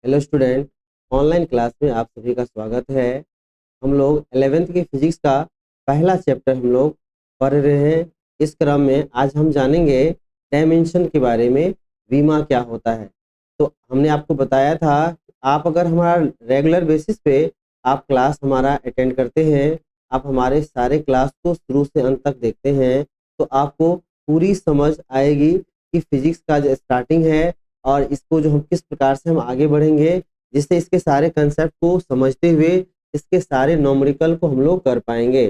Hello student. Online class में आप सभी का स्वागत है। हम लोग 11th की फिजिक्स का पहला चैप्टर हम लोग पढ़ रहे हैं। इस क्रम में आज हम जानेंगे डायमेंशन के बारे में, वीमा क्या होता है। तो हमने आपको बताया था कि आप अगर हमारा रेगुलर बेसिस पे आप क्लास हमारा अटेंड करते हैं, आप हमारे सारे क्लास को शुरू से अंत तक देखते हैं, तो आपको पूरी समझ आएगी कि फिजिक्स का जो स्टार्टिंग है और इसको जो हम किस प्रकार से हम आगे बढ़ेंगे, जिससे इसके सारे कंसेप्ट को समझते हुए इसके सारे न्यूमेरिकल को हम लोग कर पाएंगे।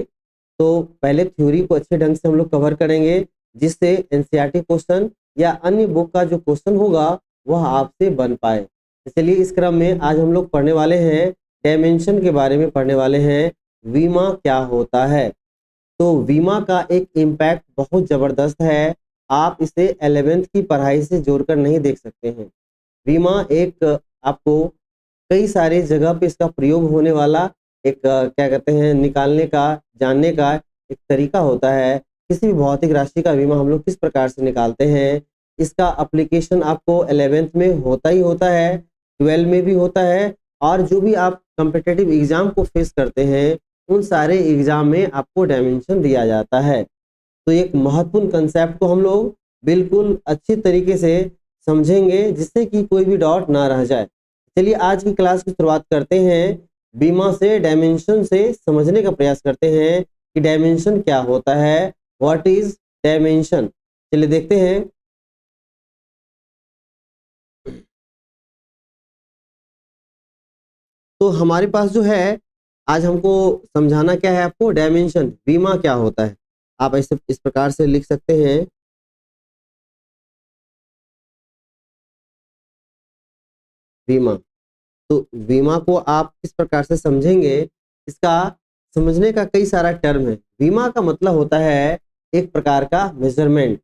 तो पहले थ्योरी को अच्छे ढंग से हम लोग कवर करेंगे, जिससे एनसीईआरटी क्वेश्चन या अन्य बुक का जो क्वेश्चन होगा वह आपसे बन पाए। तो चलिए इस क्रम में आज हम लोग पढ़ने वाले हैं, डायमेंशन के बारे में पढ़ने वाले हैं, वीमा क्या होता है। तो वीमा का एक इम्पैक्ट बहुत ज़बरदस्त है, आप इसे 11th की पढ़ाई से जोड़कर नहीं देख सकते हैं। वीमा एक आपको कई सारे जगह पे इसका प्रयोग होने वाला एक क्या कहते हैं निकालने का, जानने का एक तरीका होता है। किसी भी भौतिक राशि का बीमा हम लोग किस प्रकार से निकालते हैं, इसका एप्लीकेशन आपको 11th में होता ही होता है, 12 में भी होता है, और जो भी आप कॉम्पिटिटिव एग्जाम को फेस करते हैं उन सारे एग्जाम में आपको डायमेंशन दिया जाता है। तो एक महत्वपूर्ण कंसेप्ट को हम लोग बिल्कुल अच्छी तरीके से समझेंगे, जिससे कि कोई भी डाउट ना रह जाए। चलिए आज की क्लास की शुरुआत करते हैं, बीमा से डायमेंशन से समझने का प्रयास करते हैं कि डायमेंशन क्या होता है, व्हाट इज डायमेंशन। चलिए देखते हैं। तो हमारे पास जो है, आज हमको समझाना क्या है, आपको डायमेंशन, बीमा क्या होता है। आप ऐसे इस प्रकार से लिख सकते हैं, बीमा। तो बीमा को आप किस प्रकार से समझेंगे, इसका समझने का कई सारा टर्म है। बीमा का मतलब होता है एक प्रकार का मेजरमेंट,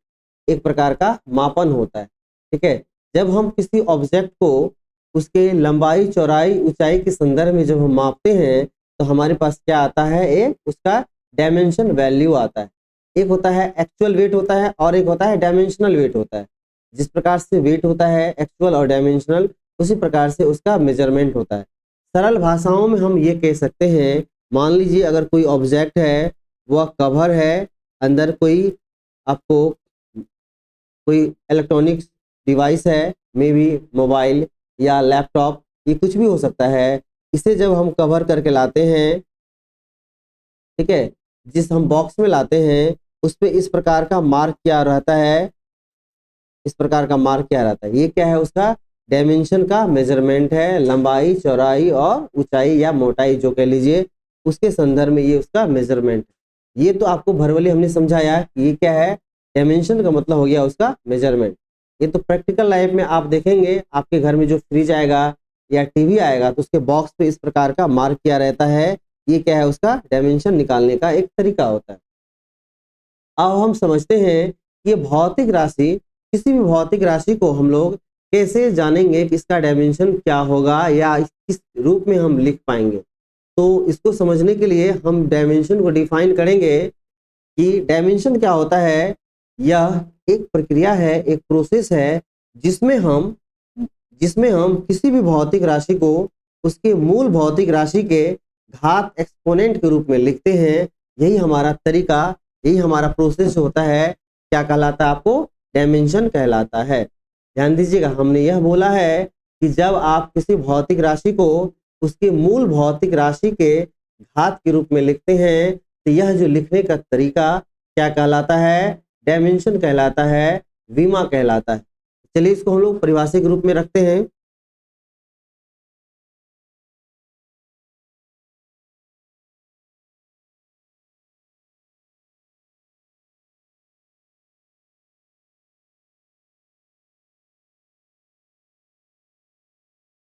एक प्रकार का मापन होता है। ठीक है, जब हम किसी ऑब्जेक्ट को उसके लंबाई, चौड़ाई, ऊंचाई के संदर्भ में जब हम मापते हैं, तो हमारे पास क्या आता है, एक उसका डायमेंशन वैल्यू आता है। एक होता है एक्चुअल वेट होता है, और एक होता है डायमेंशनल वेट होता है। जिस प्रकार से वेट होता है एक्चुअल और डायमेंशनल, उसी प्रकार से उसका मेजरमेंट होता है। सरल भाषाओं में हम ये कह सकते हैं, मान लीजिए अगर कोई ऑब्जेक्ट है, वह कवर है, अंदर कोई आपको कोई इलेक्ट्रॉनिक्स डिवाइस है, मे बी मोबाइल या लैपटॉप, ये कुछ भी हो सकता है। इसे जब हम कवर करके लाते हैं, ठीक है, जिस हम बॉक्स में लाते हैं, उस पे इस प्रकार का मार्क किया रहता है, इस प्रकार का मार्क किया रहता है। ये क्या है, उसका डायमेंशन का मेजरमेंट है, लंबाई, चौड़ाई और ऊंचाई या मोटाई जो कह लीजिए, उसके संदर्भ में ये उसका मेजरमेंट। ये तो आपको भरवली हमने समझाया कि ये क्या है, डायमेंशन का मतलब हो गया उसका मेजरमेंट। ये तो प्रैक्टिकल लाइफ में आप देखेंगे, आपके घर में जो फ्रिज आएगा या टीवी आएगा, तो उसके बॉक्स पे इस प्रकार का मार्क किया रहता है। ये क्या है, उसका डायमेंशन निकालने का एक तरीका होता है। अब हम समझते हैं कि ये भौतिक राशि, किसी भी भौतिक राशि को हम लोग कैसे जानेंगे कि इसका डायमेंशन क्या होगा या किस रूप में हम लिख पाएंगे। तो इसको समझने के लिए हम डायमेंशन को डिफाइन करेंगे कि डायमेंशन क्या होता है। यह एक प्रक्रिया है, एक प्रोसेस है, जिसमें हम जिसमें हम किसी भी भौतिक राशि को उसके मूल भौतिक राशि के घात एक्सपोनेंट के रूप में लिखते हैं। यही हमारा तरीका, यही हमारा प्रोसेस होता है, क्या कहलाता है, आपको डायमेंशन कहलाता है। ध्यान दीजिएगा, हमने यह बोला है कि जब आप किसी भौतिक राशि को उसके मूल भौतिक राशि के घात के रूप में लिखते हैं, तो यह जो लिखने का तरीका क्या कहलाता है, डायमेंशन कहलाता है, वीमा कहलाता है। चलिए इसको हम लोग परिभाषिक रूप में रखते हैं।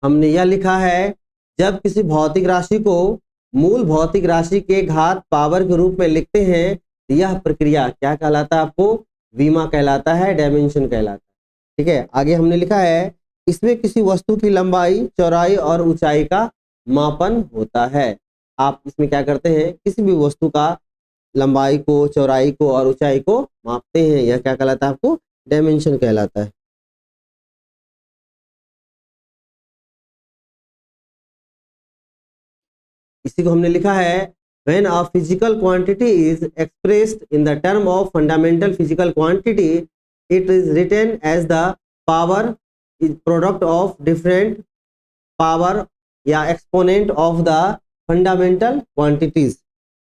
हमने यह लिखा है, जब किसी भौतिक राशि को मूल भौतिक राशि के घात पावर के रूप में लिखते हैं, तो यह प्रक्रिया क्या कहलाता है, आपको वीमा कहलाता है, डायमेंशन कहलाता है। ठीक है, आगे हमने लिखा है, इसमें किसी वस्तु की लंबाई, चौड़ाई और ऊंचाई का मापन होता है। आप इसमें क्या करते हैं, किसी भी वस्तु का लंबाई को, चौड़ाई को और ऊंचाई को मापते हैं, यह क्या कहलाता है, आपको डायमेंशन कहलाता है। इसी को हमने लिखा है when a physical quantity is expressed in the term of fundamental physical quantity, it is written as the power is product of different power या exponent of the fundamental quantities।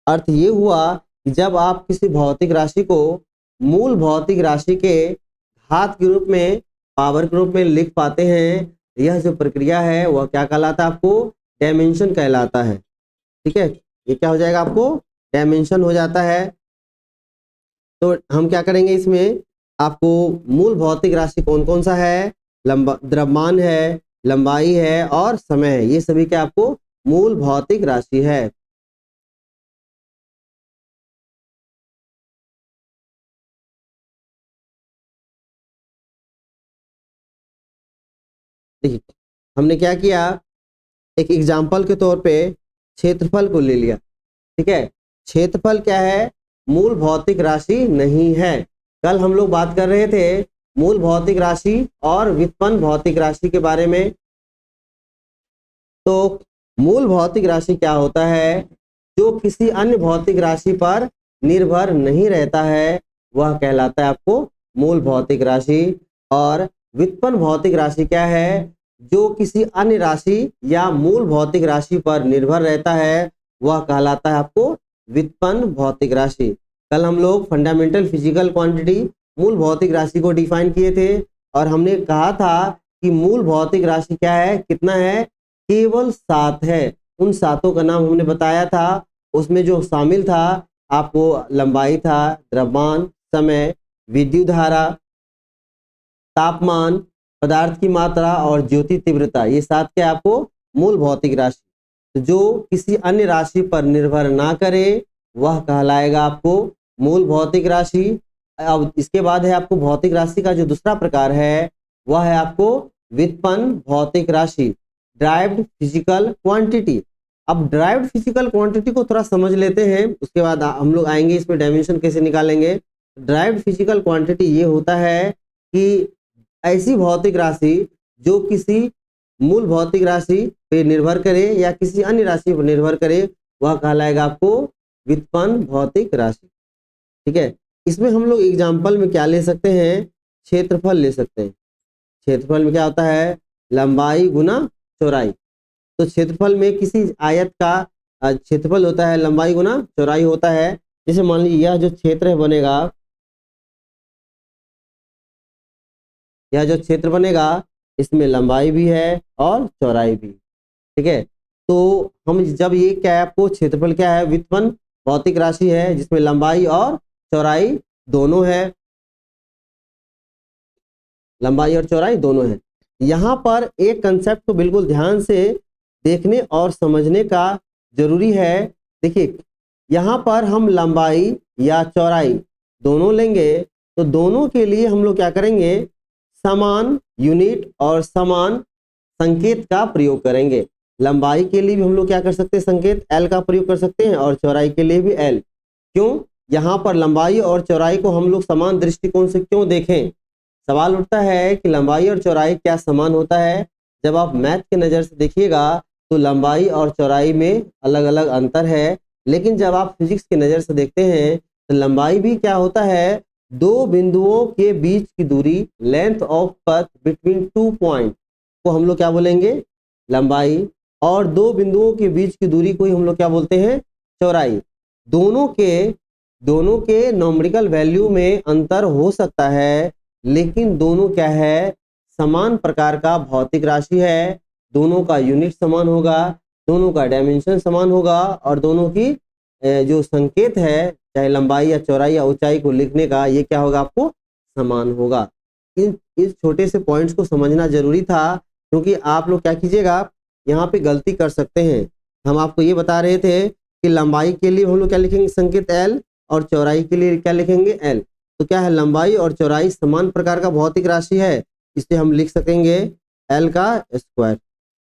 अर्थ ये हुआ कि जब आप किसी भौतिक राशि को मूल भौतिक राशि के घात के रूप में, पावर के रूप में लिख पाते हैं, यह जो प्रक्रिया है वह क्या कहलाता है आपको? डायमेंशन कहलाता है। ठीक है, ये क्या हो जाएगा आपको? डायमेंशन हो जाता है। तो हम क्या करेंगे इसमें, आपको मूल भौतिक राशि कौन कौन सा है? द्रव्यमान है, लंबाई है और समय है। ये सभी क्या आपको मूल भौतिक राशि है। देखिए हमने क्या किया, एक एग्जाम्पल के तौर पे क्षेत्रफल को ले लिया। ठीक है, क्षेत्रफल क्या है? मूल भौतिक राशि नहीं है। कल हम लोग बात कर रहे थे मूल भौतिक राशि और व्युत्पन्न भौतिक राशि के बारे में। तो मूल भौतिक राशि क्या होता है? जो किसी अन्य भौतिक राशि पर निर्भर नहीं रहता है, वह कहलाता है आपको मूल भौतिक राशि। और व्युत्पन्न भौतिक राशि क्या है? जो किसी अन्य राशि या मूल भौतिक राशि पर निर्भर रहता है, वह कहलाता है आपको व्युत्पन्न भौतिक राशि। कल हम लोग फंडामेंटल फिजिकल क्वांटिटी मूल भौतिक राशि को डिफाइन किए थे और हमने कहा था कि मूल भौतिक राशि क्या है, कितना है? केवल 7 है। उन 7 का नाम हमने बताया था। उसमें जो शामिल था आपको लंबाई था, द्रव्यमान, समय, विद्युत धारा, तापमान, पदार्थ की मात्रा और ज्योति तीव्रता। ये 7 क्या आपको मूल भौतिक राशि। तो जो किसी अन्य राशि पर निर्भर ना करे वह कहलाएगा आपको मूल भौतिक राशि। अब इसके बाद है आपको भौतिक राशि का जो दूसरा प्रकार है वह है आपको व्युत्पन्न भौतिक राशि, ड्राइव्ड फिजिकल क्वांटिटी। अब ड्राइव्ड फिजिकल क्वांटिटी को थोड़ा समझ लेते हैं, उसके बाद हम लोग आएंगे इसमें डायमेंशन कैसे निकालेंगे। ड्राइव्ड फिजिकल क्वांटिटी ये होता है कि ऐसी भौतिक राशि जो किसी मूल भौतिक राशि पे निर्भर करे या किसी अन्य राशि पर निर्भर करे, वह कहलाएगा आपको व्युत्पन्न भौतिक राशि। ठीक है, इसमें हम लोग एग्जाम्पल में क्या ले सकते हैं? क्षेत्रफल ले सकते हैं। क्षेत्रफल में क्या होता है? लंबाई गुना चौड़ाई। तो क्षेत्रफल में किसी आयत का क्षेत्रफल होता है लंबाई गुना चौड़ाई होता है। जैसे मान लीजिए यह जो क्षेत्र बनेगा, यह जो क्षेत्र बनेगा इसमें लंबाई भी है और चौड़ाई भी। ठीक है, तो हम जब ये क्या है आपको क्षेत्रफल क्या है? व्युत्पन्न भौतिक राशि है जिसमें लंबाई और चौड़ाई दोनों है, लंबाई और चौड़ाई दोनों है। यहाँ पर एक कंसेप्ट को बिल्कुल ध्यान से देखने और समझने का जरूरी है। देखिए यहाँ पर हम लंबाई या चौड़ाई दोनों लेंगे, तो दोनों के लिए हम लोग क्या करेंगे? समान यूनिट और समान संकेत का प्रयोग करेंगे। लंबाई के लिए भी हम लोग क्या कर सकते हैं? संकेत एल का प्रयोग कर सकते हैं और चौड़ाई के लिए भी एल। क्यों? यहाँ पर लंबाई और चौड़ाई को हम लोग समान दृष्टिकोण से क्यों देखें? सवाल उठता है कि लंबाई और चौड़ाई क्या समान होता है? जब आप मैथ के नज़र से देखिएगा तो लंबाई और चौड़ाई में अलग अलग अंतर है, लेकिन जब आप फिजिक्स के नज़र से देखते हैं तो लंबाई भी क्या होता है? दो बिंदुओं के बीच की दूरी, length of path between 2 point को हम लोग क्या बोलेंगे? लंबाई। और दो बिंदुओं के बीच की दूरी को ही हम लोग क्या बोलते हैं? चौड़ाई। दोनों के नॉमेरिकल वैल्यू में अंतर हो सकता है, लेकिन दोनों क्या है? समान प्रकार का भौतिक राशि है। दोनों का यूनिट समान होगा, दोनों का डायमेंशन समान होगा और दोनों की जो संकेत है चाहे लंबाई या चौड़ाई या ऊंचाई को लिखने का, ये क्या होगा? आपको समान होगा। इस छोटे से पॉइंट्स को समझना जरूरी था, क्योंकि आप लोग क्या कीजिएगा यहाँ पे गलती कर सकते हैं। हम आपको ये बता रहे थे कि लंबाई के लिए हम लोग क्या लिखेंगे? संकेत एल, और चौड़ाई के लिए क्या लिखेंगे? एल। तो क्या है? लंबाई और चौड़ाई समान प्रकार का भौतिक राशि है, इसलिए हम लिख सकेंगे एल का स्क्वायर।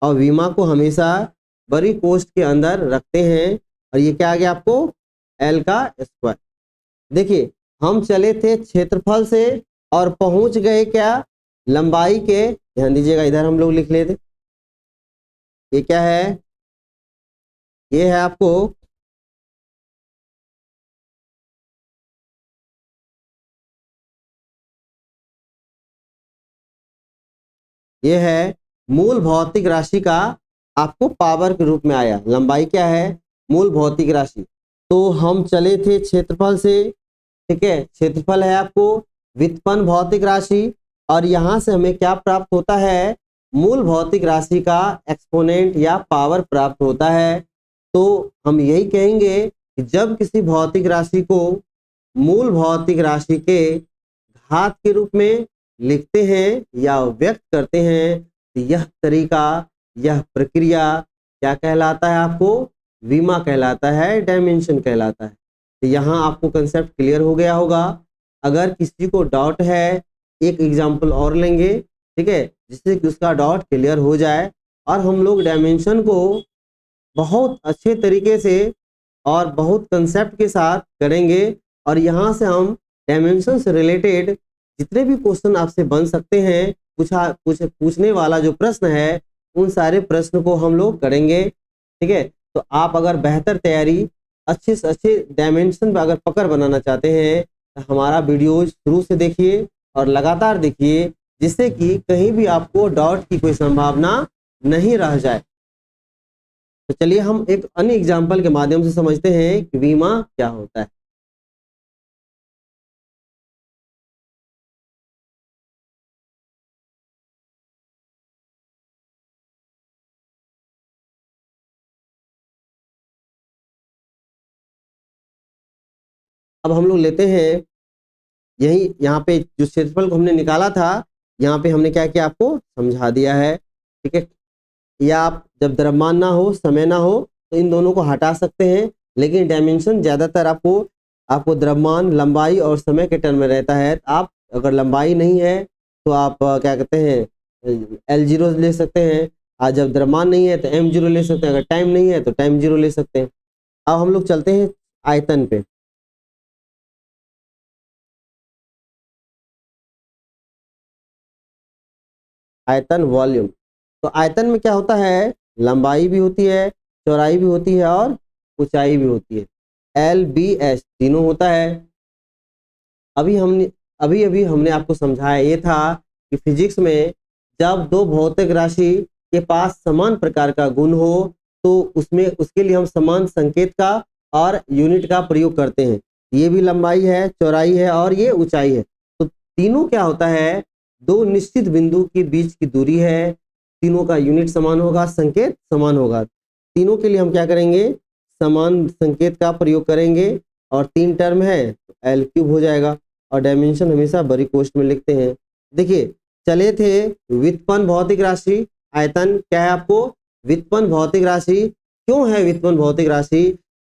और विमा को हमेशा बड़ी कोष्ठ के अंदर रखते हैं, और ये क्या आ गया आपको? एल का स्क्वायर। देखिए हम चले थे क्षेत्रफल से और पहुंच गए क्या? लंबाई के। ध्यान दीजिएगा, इधर हम लोग लिख लेते, ये क्या है? ये है आपको ये है मूल भौतिक राशि का आपको पावर के रूप में आया। लंबाई क्या है? मूल भौतिक राशि। तो हम चले थे क्षेत्रफल से, ठीक है, क्षेत्रफल है आपको व्युत्पन्न भौतिक राशि, और यहां से हमें क्या प्राप्त होता है? मूल भौतिक राशि का एक्सपोनेंट या पावर प्राप्त होता है। तो हम यही कहेंगे कि जब किसी भौतिक राशि को मूल भौतिक राशि के घात के रूप में लिखते हैं या व्यक्त करते हैं, तो यह तरीका, यह प्रक्रिया क्या कहलाता है? आपको विमा कहलाता है, डायमेंशन कहलाता है। तो यहाँ आपको कंसेप्ट क्लियर हो गया होगा। अगर किसी को डाउट है, एक एग्जाम्पल और लेंगे, ठीक है, जिससे कि उसका डाउट क्लियर हो जाए, और हम लोग डायमेंशन को बहुत अच्छे तरीके से और बहुत कंसेप्ट के साथ करेंगे। और यहाँ से हम डायमेंशन से रिलेटेड जितने भी क्वेश्चन आपसे बन सकते हैं, पूछने वाला जो प्रश्न है, उन सारे प्रश्न को हम लोग करेंगे, ठीक है। तो आप अगर बेहतर तैयारी, अच्छे से अच्छे डायमेंशन पर अगर पकड़ बनाना चाहते हैं, तो हमारा वीडियो शुरू से देखिए और लगातार देखिए, जिससे कि कहीं भी आपको डाउट की कोई संभावना नहीं रह जाए। तो चलिए हम एक अन्य एग्जाम्पल के माध्यम से समझते हैं कि बीमा क्या होता है। अब हम लोग लेते हैं यही, यहाँ पे जो क्षेत्रफल को हमने निकाला था, यहाँ पे हमने क्या किया, आपको समझा दिया है, ठीक है। या आप जब द्रव्यमान ना हो, समय ना हो, तो इन दोनों को हटा सकते हैं, लेकिन डायमेंशन ज्यादातर आपको आपको द्रव्यमान, लंबाई और समय के टर्म में रहता है। आप अगर लंबाई नहीं है तो आप क्या कहते हैं, L0 ले सकते हैं, और जब द्रव्यमान नहीं है तो M0 ले सकते हैं, अगर टाइम नहीं है तो टाइम 0 ले सकते हैं। अब हम लोग चलते हैं आयतन पे। आयतन, वॉल्यूम। तो आयतन में क्या होता है? लंबाई भी होती है, चौड़ाई भी होती है और ऊंचाई भी होती है। LBH तीनों होता है। अभी हमने अभी अभी हमने आपको समझाया ये था कि फिजिक्स में जब दो भौतिक राशि के पास समान प्रकार का गुण हो, तो उसमें उसके लिए हम समान संकेत का और यूनिट का प्रयोग करते हैं। ये भी लंबाई है, चौड़ाई है और ये ऊंचाई है। तो तीनों क्या होता है? दो निश्चित बिंदु के बीच की दूरी है, तीनों का यूनिट समान होगा, संकेत समान होगा। तीनों के लिए हम क्या करेंगे? समान संकेत का प्रयोग करेंगे, और तीन टर्म है तो L³ हो जाएगा। और डायमेंशन हमेशा बड़ी कोष्ठ में लिखते हैं। देखिए, चले थे व्युत्पन्न भौतिक राशि। आयतन क्या है आपको? व्युत्पन्न भौतिक राशि। क्यों है व्युत्पन्न भौतिक राशि?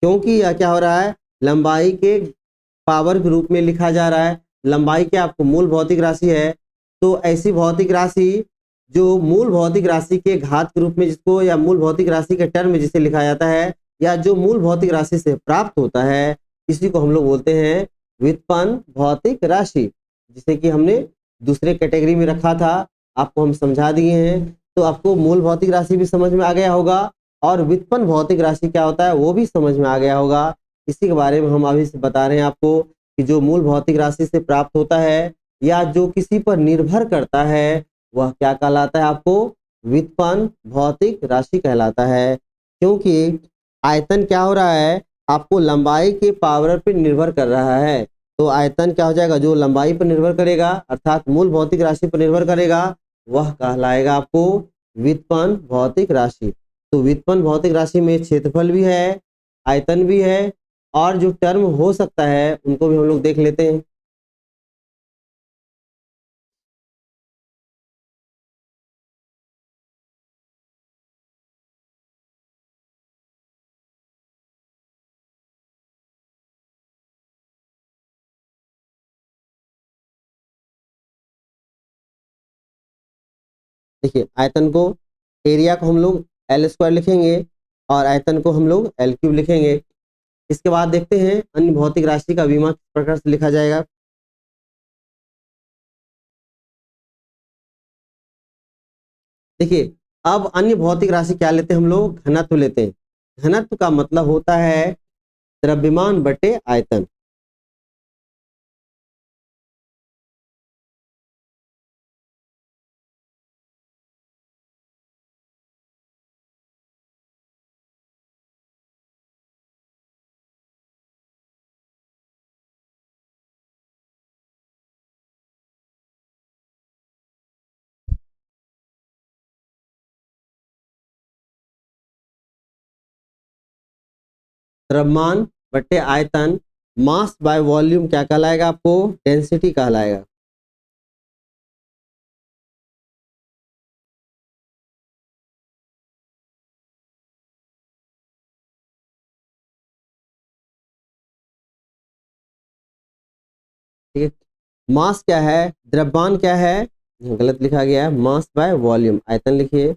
क्योंकि यह क्या हो रहा है? लंबाई के पावर के रूप में लिखा जा रहा है। लंबाई क्या आपको मूल भौतिक राशि है, तो ऐसी भौतिक राशि जो मूल भौतिक राशि के घात के रूप में, जिसको या मूल भौतिक राशि के टर्म में जिसे लिखा जाता है, या जो मूल भौतिक राशि से प्राप्त होता है, इसी को हम लोग बोलते हैं व्युत्पन्न भौतिक राशि, जिसे कि हमने दूसरे कैटेगरी में रखा था, आपको हम समझा दिए हैं। तो आपको मूल भौतिक राशि भी समझ में आ गया होगा, और व्युत्पन्न भौतिक राशि क्या होता है वो भी समझ में आ गया होगा। इसी के बारे में हम अभी से बता रहे हैं आपको कि जो मूल भौतिक राशि से प्राप्त होता है या जो किसी पर निर्भर करता है, वह क्या कहलाता है? आपको व्युत्पन्न भौतिक राशि कहलाता है। क्योंकि आयतन क्या हो रहा है? आपको लंबाई के पावर पर निर्भर कर रहा है। तो आयतन क्या हो जाएगा? जो लंबाई पर निर्भर करेगा, अर्थात मूल भौतिक राशि पर निर्भर करेगा, वह कहलाएगा आपको व्युत्पन्न भौतिक राशि। तो व्युत्पन्न भौतिक राशि में क्षेत्रफल भी है, आयतन भी है, और जो टर्म हो सकता है उनको भी हम लोग देख लेते हैं। देखिए, आयतन को, एरिया को हम लोग L² लिखेंगे, और आयतन को हम लोग L³ लिखेंगे। इसके बाद देखते हैं अन्य भौतिक राशि का विमा किस प्रकार से लिखा जाएगा। देखिए, अब अन्य भौतिक राशि क्या लेते हैं हम लोग? घनत्व लेते हैं। घनत्व का मतलब होता है द्रव्यमान बटे आयतन। द्रव्यमान बटे आयतन, मास बाय वॉल्यूम क्या कहलाएगा आपको? डेंसिटी कहलाएगा। ठीक है, मास क्या है, द्रव्यमान क्या है, गलत लिखा गया है, मास बाय वॉल्यूम, आयतन लिखिए।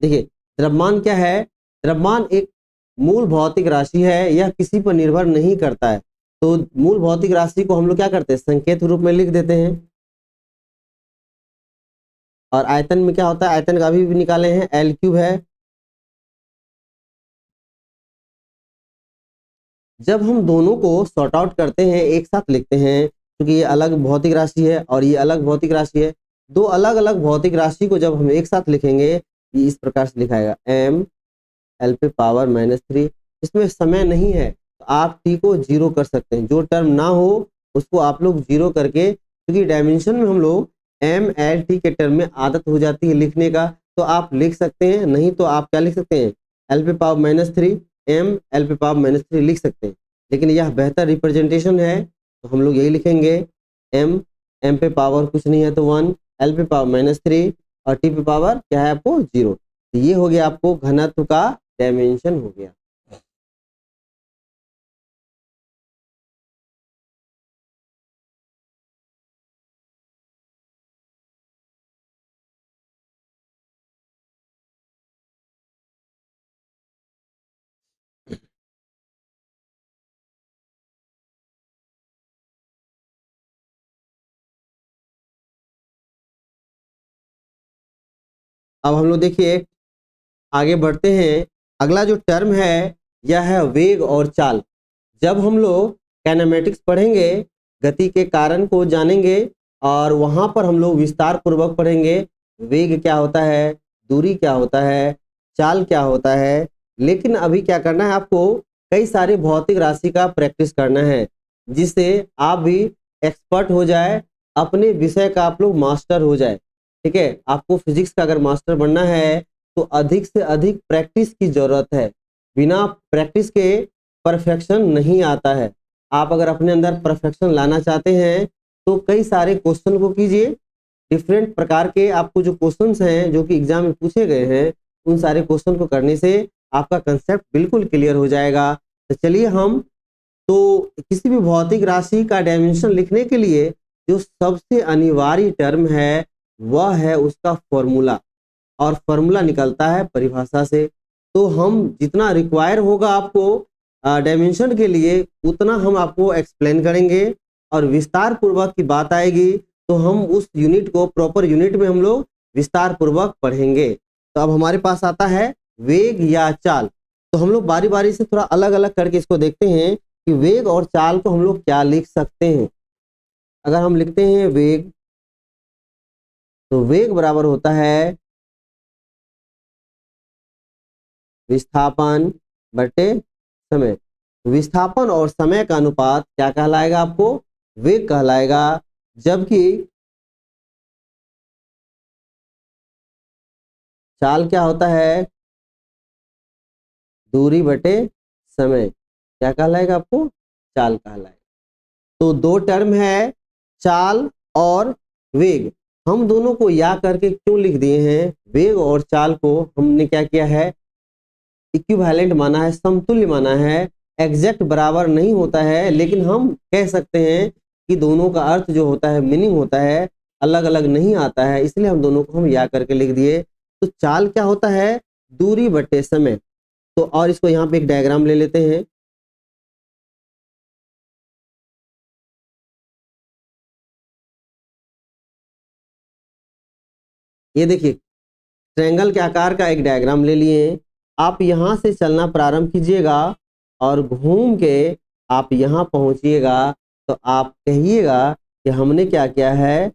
देखिए, द्रव्यमान क्या है? द्रव्यमान एक मूल भौतिक राशि है, यह किसी पर निर्भर नहीं करता है। तो मूल भौतिक राशि को हम लोग क्या करते हैं? संकेत रूप में लिख देते हैं। और आयतन में क्या होता है? आयतन का भी निकाले हैं, एल क्यूब है। जब हम दोनों को सॉर्ट आउट करते हैं, एक साथ लिखते हैं, क्योंकि ये अलग भौतिक राशि है और ये अलग भौतिक राशि है, दो अलग अलग भौतिक राशि को जब हम एक साथ लिखेंगे, ये इस प्रकार से लिखाएगा, एम एल पे पावर -3। इसमें समय नहीं है तो आप टी को जीरो कर सकते हैं, जो टर्म ना हो उसको आप लोग जीरो करके, क्योंकि डायमेंशन में हम लोग एम एल टी के टर्म में आदत हो जाती है लिखने का, तो आप लिख सकते हैं, नहीं तो आप क्या लिख सकते हैं? एल पे पावर -3, एम एल पे पावर -3 लिख सकते हैं। लेकिन यह बेहतर रिप्रेजेंटेशन है, तो हम लोग यही लिखेंगे, एम एम पे पावर कुछ नहीं है तो 1, एल पे पावर -3 और टी पे पावर क्या है आपको? 0। तो ये हो गया आपको घनत्व का डायमेंशन हो गया। अब हम लोग देखिए आगे बढ़ते हैं। अगला जो टर्म है यह है वेग और चाल। जब हम लोग काइनेमेटिक्स पढ़ेंगे, गति के कारण को जानेंगे और वहां पर हम लोग विस्तार पूर्वक पढ़ेंगे, वेग क्या होता है, दूरी क्या होता है, चाल क्या होता है। लेकिन अभी क्या करना है आपको? कई सारे भौतिक राशि का प्रैक्टिस करना है, जिससे आप भी एक्सपर्ट हो जाए, अपने विषय का आप लोग मास्टर हो जाए। ठीक है, आपको फिजिक्स का अगर मास्टर बनना है तो अधिक से अधिक प्रैक्टिस की जरूरत है। बिना प्रैक्टिस के परफेक्शन नहीं आता है। आप अगर अपने अंदर परफेक्शन लाना चाहते हैं तो कई सारे क्वेश्चन को कीजिए, डिफरेंट प्रकार के आपको जो क्वेश्चंस हैं जो कि एग्जाम में पूछे गए हैं, उन सारे क्वेश्चन को करने से आपका कंसेप्ट बिल्कुल क्लियर हो जाएगा। तो चलिए हम, तो किसी भी भौतिक राशि का डायमेंशन लिखने के लिए जो सबसे अनिवार्य टर्म है वह है उसका फॉर्मूला, और फॉर्मूला निकलता है परिभाषा से। तो हम जितना रिक्वायर होगा आपको डायमेंशन के लिए, उतना हम आपको एक्सप्लेन करेंगे, और विस्तार पूर्वक की बात आएगी तो हम उस यूनिट को प्रॉपर यूनिट में हम लोग विस्तार पूर्वक पढ़ेंगे। तो अब हमारे पास आता है वेग या चाल। तो हम लोग बारी बारी से थोड़ा अलग अलग करके इसको देखते हैं कि वेग और चाल को हम लोग क्या लिख सकते हैं। अगर हम लिखते हैं वेग, तो वेग बराबर होता है विस्थापन बटे समय। विस्थापन और समय का अनुपात क्या कहलाएगा आपको? वेग कहलाएगा। जबकि चाल क्या होता है? दूरी बटे समय, क्या कहलाएगा आपको? चाल कहलाएगा। तो दो टर्म है, चाल और वेग। हम दोनों को या करके क्यों लिख दिए हैं? वेग और चाल को हमने क्या किया है? इक्विवेलेंट माना है, समतुल्य माना है। एग्जैक्ट बराबर नहीं होता है, लेकिन हम कह सकते हैं कि दोनों का अर्थ जो होता है, मीनिंग होता है, अलग अलग नहीं आता है, इसलिए हम दोनों को हम या करके लिख दिए। तो चाल क्या होता है? दूरी बटे समय। तो और इसको यहाँ पे एक डायग्राम ले लेते हैं। ये देखिए, ट्रायंगल के आकार का एक डायग्राम ले लिए। आप यहाँ से चलना प्रारंभ कीजिएगा और घूम के आप यहाँ पहुँचिएगा तो आप कहिएगा कि हमने क्या किया है,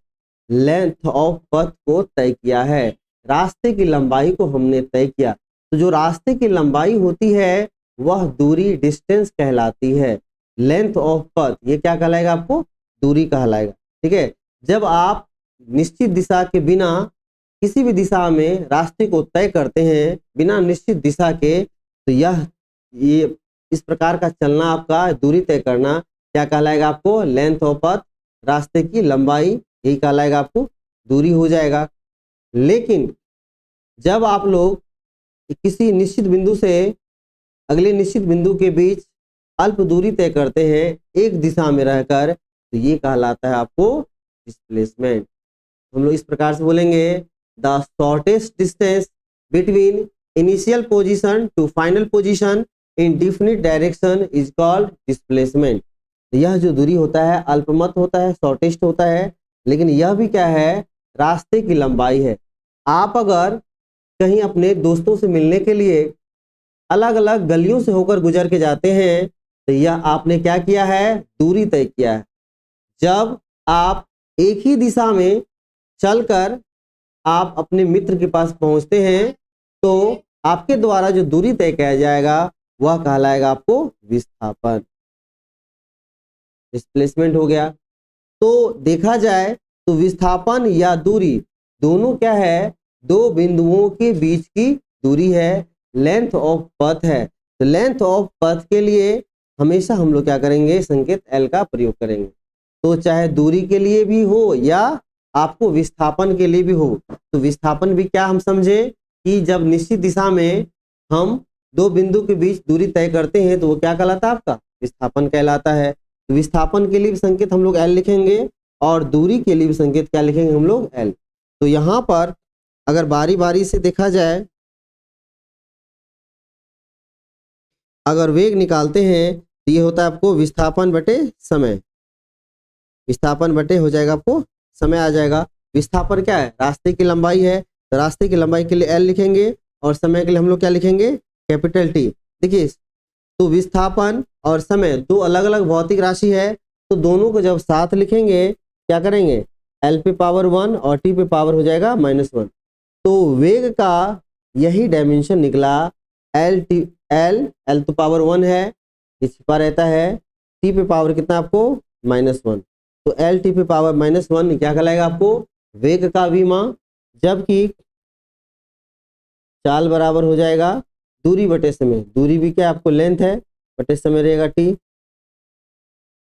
लेंथ ऑफ पथ को तय किया है, रास्ते की लंबाई को हमने तय किया। तो जो रास्ते की लंबाई होती है वह दूरी, डिस्टेंस कहलाती है। लेंथ ऑफ पथ ये क्या कहलाएगा, आपको दूरी कहलाएगा। ठीक है, जब आप निश्चित दिशा के बिना किसी भी दिशा में रास्ते को तय करते हैं बिना निश्चित दिशा के, तो ये इस प्रकार का चलना, आपका दूरी तय करना क्या कहलाएगा, आपको लेंथ ऑफ पथ, रास्ते की लंबाई, यही कहलाएगा, आपको दूरी हो जाएगा। लेकिन जब आप लोग किसी निश्चित बिंदु से अगले निश्चित बिंदु के बीच अल्प दूरी तय करते हैं एक दिशा में रहकर, तो ये कहलाता है आपको डिस्प्लेसमेंट। हम लोग इस प्रकार से बोलेंगे, the shortest distance between initial position to final position in definite direction is called displacement. यह जो दूरी होता है अल्पमत होता है, शॉर्टेस्ट होता है, लेकिन यह भी क्या है, रास्ते की लंबाई है। आप अगर कहीं अपने दोस्तों से मिलने के लिए अलग अलग गलियों से होकर गुजर के जाते हैं, तो यह आपने क्या किया है, दूरी तय किया है। जब आप एक ही दिशा में चलकर आप अपने मित्र के पास पहुंचते हैं, तो आपके द्वारा जो दूरी तय किया जाएगा वह कहलाएगा आपको विस्थापन, डिस्प्लेसमेंट हो गया। तो देखा जाए तो विस्थापन या दूरी दोनों क्या है, दो बिंदुओं के बीच की दूरी है, लेंथ ऑफ पथ है। तो लेंथ ऑफ पथ के लिए हमेशा हम लोग क्या करेंगे, संकेत एल का प्रयोग करेंगे। तो चाहे दूरी के लिए भी हो या आपको विस्थापन के लिए भी हो, तो विस्थापन भी क्या हम समझे कि जब निश्चित दिशा में हम दो बिंदु के बीच दूरी तय करते हैं तो वो क्या कहलाता है, आपका विस्थापन कहलाता है। तो विस्थापन के लिए भी संकेत हम लोग एल लिखेंगे और दूरी के लिए भी संकेत क्या लिखेंगे, हम लोग एल। तो यहाँ पर अगर बारी बारी से देखा जाए, अगर वेग निकालते हैं तो ये होता है आपको विस्थापन बटे समय, विस्थापन बटे हो जाएगा आपको समय आ जाएगा। विस्थापन क्या है, रास्ते की लंबाई है, तो रास्ते की लंबाई के लिए एल लिखेंगे और समय के लिए हम लोग क्या लिखेंगे, कैपिटल टी। देखिए, तो विस्थापन और समय दो अलग अलग भौतिक राशि है, तो दोनों को जब साथ लिखेंगे क्या करेंगे, एल पे पावर 1 और टी पे पावर हो जाएगा -1। तो वेग का यही डायमेंशन निकला, एल तो पावर 1 है, ये छिपा रहता है, टी पे पावर कितना आपको -1, तो एल टी पे पावर -1 क्या कहलाएगा, आपको वेग का विमा। जबकि चाल बराबर हो जाएगा दूरी बटे समय, दूरी भी क्या आपको लेंथ है बटे समय रहेगा टी,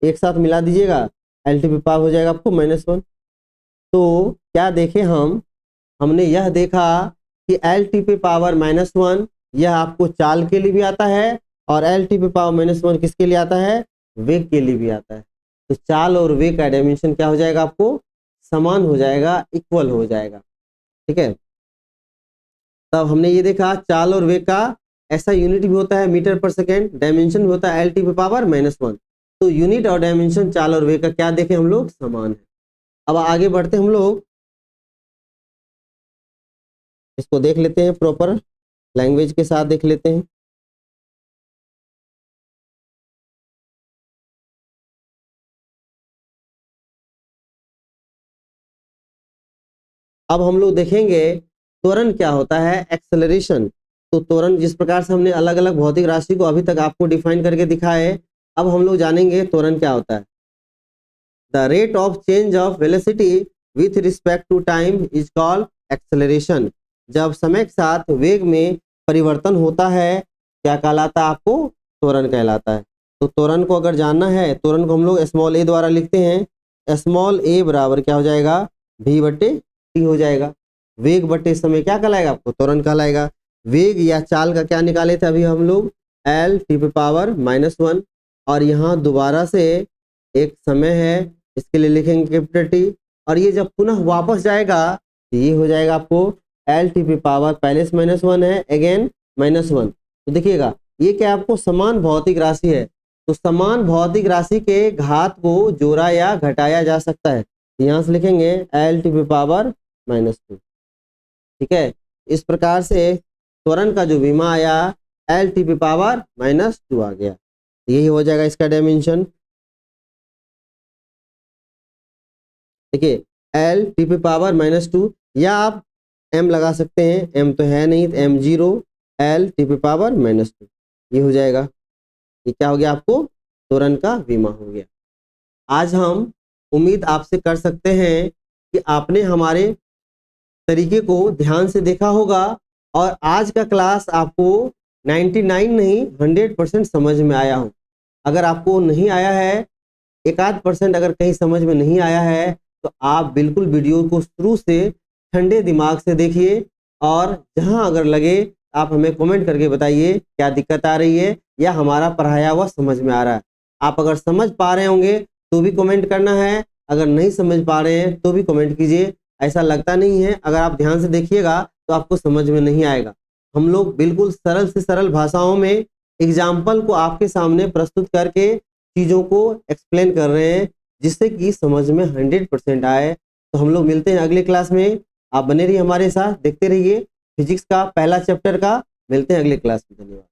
एक साथ मिला दीजिएगा, एल टी पे पावर हो जाएगा आपको -1। तो क्या देखें हमने यह देखा कि एल टी पे पावर -1 यह आपको चाल के लिए भी आता है और एल टी पे पावर -1 किसके लिए आता है, वेग के लिए भी आता है। तो चाल और वेग का डायमेंशन क्या हो जाएगा, आपको समान हो जाएगा, इक्वल हो जाएगा। ठीक है, तब हमने ये देखा चाल और वेग का ऐसा यूनिट भी होता है मीटर पर सेकेंड, डायमेंशन भी होता है एल टी पे पावर -1। तो यूनिट और डायमेंशन चाल और वेग का क्या देखें हम लोग, समान है। अब आगे बढ़ते हम लोग इसको देख लेते हैं, प्रॉपर लैंग्वेज के साथ देख लेते हैं। अब हम लोग देखेंगे त्वरण क्या होता है, एक्सेलरेशन। तो त्वरण जिस प्रकार से हमने अलग अलग भौतिक राशि को अभी तक आपको डिफाइन करके दिखाए, अब हम लोग जानेंगे त्वरण क्या होता है। The rate of change of velocity with respect to time is called acceleration. जब समय के साथ वेग में परिवर्तन होता है क्या कहलाता है, आपको त्वरण कहलाता है। तो त्वरण को अगर जानना है, त्वरण को हम लोग स्मॉल ए द्वारा लिखते हैं, स्मॉल ए बराबर क्या हो जाएगा, v बटे टी हो जाएगा। वेग बटे समय क्या कहलाएगा, आपको त्वरण कहलाएगा। वेग या चाल का क्या निकाले थे अभी हम लोग, एल टी पे पावर -1, और यहाँ दोबारा से एक समय है, इसके लिए लिखेंगे कैपिटल टी, और ये जब पुनः वापस जाएगा तो ये हो जाएगा आपको एल टी पे पावर, पहले से -1 है, अगेन -1। तो देखिएगा ये क्या आपको समान भौतिक राशि है, तो समान भौतिक राशि के घात को जोड़ा या घटाया जा सकता है। यहाँ से लिखेंगे एल टी पे पावर -2। ठीक है, इस प्रकार से त्वरण का जो विमा आया एल टी पी पावर -2 आ गया। यही हो जाएगा इसका डायमेंशन। देखिए एल टी पी पावर -2, या आप m लगा सकते हैं, m तो है नहीं, तो m0 L T P power -2 ये हो जाएगा। ये क्या हो गया, आपको त्वरण का विमा हो गया। आज हम उम्मीद आपसे कर सकते हैं कि आपने हमारे तरीके को ध्यान से देखा होगा और आज का क्लास आपको 99 नहीं 100% समझ में आया हो। अगर आपको नहीं आया है, 1-8% अगर कहीं समझ में नहीं आया है, तो आप बिल्कुल वीडियो को शुरू से ठंडे दिमाग से देखिए और जहां अगर लगे आप हमें कमेंट करके बताइए क्या दिक्कत आ रही है या हमारा पढ़ाया हुआ समझ में आ रहा है। आप अगर समझ पा रहे होंगे तो भी कमेंट करना है, अगर नहीं समझ पा रहे हैं तो भी कमेंट कीजिए। ऐसा लगता नहीं है, अगर आप ध्यान से देखिएगा तो आपको समझ में नहीं आएगा। हम लोग बिल्कुल सरल से सरल भाषाओं में एग्जाम्पल को आपके सामने प्रस्तुत करके चीज़ों को एक्सप्लेन कर रहे हैं जिससे कि समझ में 100% आए। तो हम लोग मिलते हैं अगले क्लास में। आप बने रहिए हमारे साथ, देखते रहिए फिजिक्स का पहला चैप्टर का। मिलते हैं अगले क्लास में। धन्यवाद।